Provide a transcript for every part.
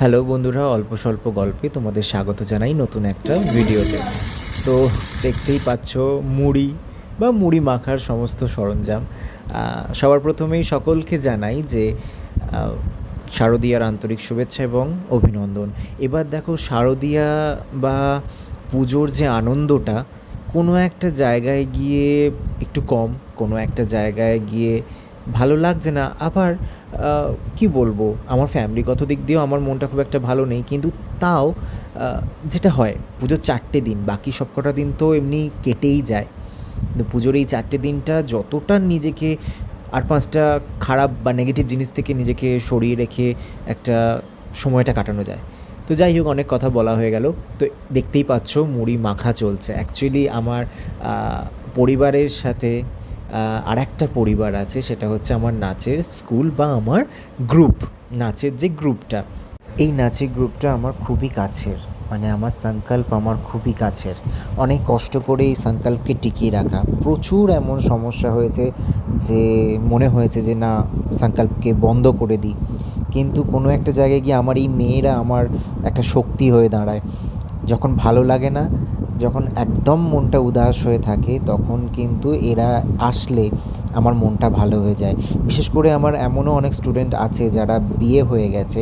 Hello বন্ধুরা, অল্প স্বল্প গল্পে তোমাদের স্বাগত জানাই নতুন একটা ভিডিওতে। তো দেখতেই পাচ্ছ মুড়ি বা মুড়ি মাখার সমস্ত সরঞ্জাম। সবার প্রথমেই সকলকে জানাই যে শারদীয়ার আন্তরিক শুভেচ্ছা এবং অভিনন্দন। এবার দেখো, শারদীয়া বা পুজোর যে আনন্দটা কোনো একটা জায়গায় গিয়ে একটু কম, কোনো একটা জায়গায় গিয়ে ভালো লাগছে না। আবার কি বলবো, আমার ফ্যামিলিগত দিক দিয়েও আমার মনটা খুব একটা ভালো নেই, কিন্তু তাও যেটা হয়, পুজোর 4টে দিন, বাকি সব কটা দিন তো এমনি কেটেই যায়, কিন্তু পুজোর এই 4টে দিনটা যতটা নিজেকে আর 5টা খারাপ বা নেগেটিভ জিনিস থেকে নিজেকে সরিয়ে রেখে একটা সময়টা কাটানো যায়। তো যাই হোক, অনেক কথা বলা হয়ে গেল। তো দেখতেই পাচ্ছ মুড়ি মাখা চলছে। অ্যাকচুয়ালি আমার পরিবারের সাথে আর একটা পরিবার আছে, সেটা হচ্ছে আমার নাচের স্কুল বা আমার গ্রুপ, নাচের যে গ্রুপটা, এই নাচের গ্রুপটা আমার খুবই কাছের, মানে আমার সংকল্প আমার খুবই কাছের। অনেক কষ্ট করে এই সংকল্পকে টিকিয়ে রাখা। প্রচুর এমন সমস্যা হয়েছে যে মনে হয়েছে যে না, সংকল্পকে বন্ধ করে দিই, কিন্তু কোনো একটা জায়গায় গিয়ে আমার এই মেয়েরা আমার একটা শক্তি হয়ে দাঁড়ায়। যখন ভালো লাগে না, যখন একদম মনটা উদাস হয়ে থাকে, তখন কিন্তু এরা আসলে আমার মনটা ভালো হয়ে যায়। বিশেষ করে আমার এমনও অনেক স্টুডেন্ট আছে যারা বিয়ে হয়ে গেছে,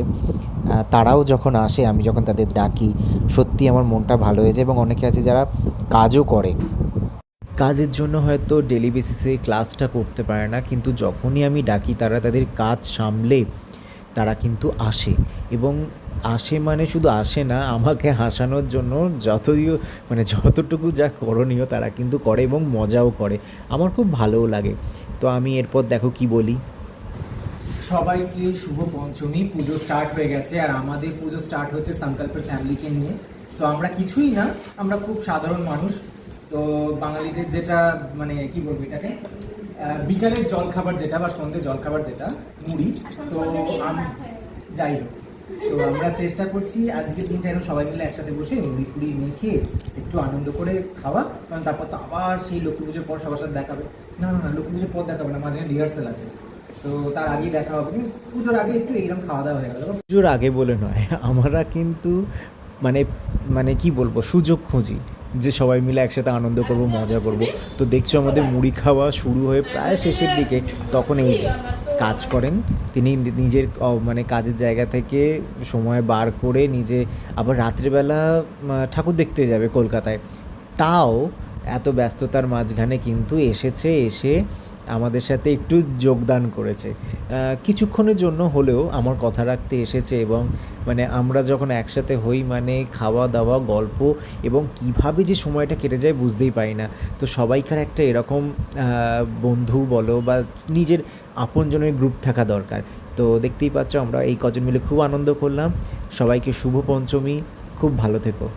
তারাও যখন আসে, আমি যখন তাদের ডাকি, সত্যি আমার মনটা ভালো হয়ে যায়। এবং অনেকে আছে যারা কাজও করে, কাজের জন্য হয়তো ডেলি বেসিসে ক্লাসটা করতে পারে না, কিন্তু যখনই আমি ডাকি তারা তাদের কাজ সামলে তারা কিন্তু আসে। এবং আসে মানে শুধু আসে না, আমাকে হাসানোর জন্য যতদিও মানে যতটুকু যা করণীয় তারা কিন্তু করে এবং মজাও করে। আমার খুব ভালোও লাগে। তো আমি এরপর দেখো কি বলি। সবাইকে শুভ পঞ্চমী। পুজো স্টার্ট হয়ে গেছে, আর আমাদের পুজো স্টার্ট হচ্ছে সংকল্পের ফ্যামিলিকে নিয়ে। তো আমরা কিছুই না, আমরা খুব সাধারণ মানুষ। তো বাঙালিদের যেটা মানে কি বলবো এটাকে, বিকালের জলখাবার যেটা বা সন্ধ্যে জলখাবার যেটা মুড়ি। তো যাই হোক, তো আমরা চেষ্টা করছি আজকের দিনটা এরকম সবাই মিলে একসাথে বসে মুড়ি ফুড়ি মেখে একটু আনন্দ করে খাওয়া। কারণ তারপর তো আবার সেই লক্ষ্মী পুজোর পর সবার সাথে দেখাবে। না না না, লক্ষ্মী পুজোর পর দেখাবে না, মাঝে রিহার্সাল আছে, তো তার আগেই দেখা হবে। পুজোর আগে একটু এইরকম খাওয়া দাওয়া হয়ে গেল। পুজোর আগে বলে নয়, আমরা কিন্তু মানে মানে কি বলবো, সুযোগ খুঁজি যে সবাই মিলে একসাথে আনন্দ করব, মজা করব। তো দেখছো আমাদের মুড়ি খাওয়া শুরু হয়ে প্রায় শেষের দিকে, তখন এই যে কাজ করেন তিনি, নিজের মানে কাজের জায়গা থেকে সময় বার করে নিজে আবার রাত্রিবেলা ঠাকুর দেখতে যাবে কলকাতায়, তাও এত ব্যস্ততার মাঝখানে কিন্তু এসে আমাদের সাথে একটু যোগদান করেছে। কিছুক্ষণের জন্য হলেও আমার কথা রাখতে এসেছে। এবং মানে আমরা যখন একসাথে হই, মানে খাওয়া দাওয়া, গল্প, এবং কিভাবে যে সময়টা কেটে যায় বুঝতেই পারি না। তো সবাইকার একটা এরকম বন্ধু বলো বা নিজের আপনজনের গ্রুপ থাকা দরকার। তো দেখতেই পাচ্ছ আমরা এই কজন মিলে খুব আনন্দ করলাম। সবাইকে শুভ পঞ্চমী, খুব ভালো থেকো।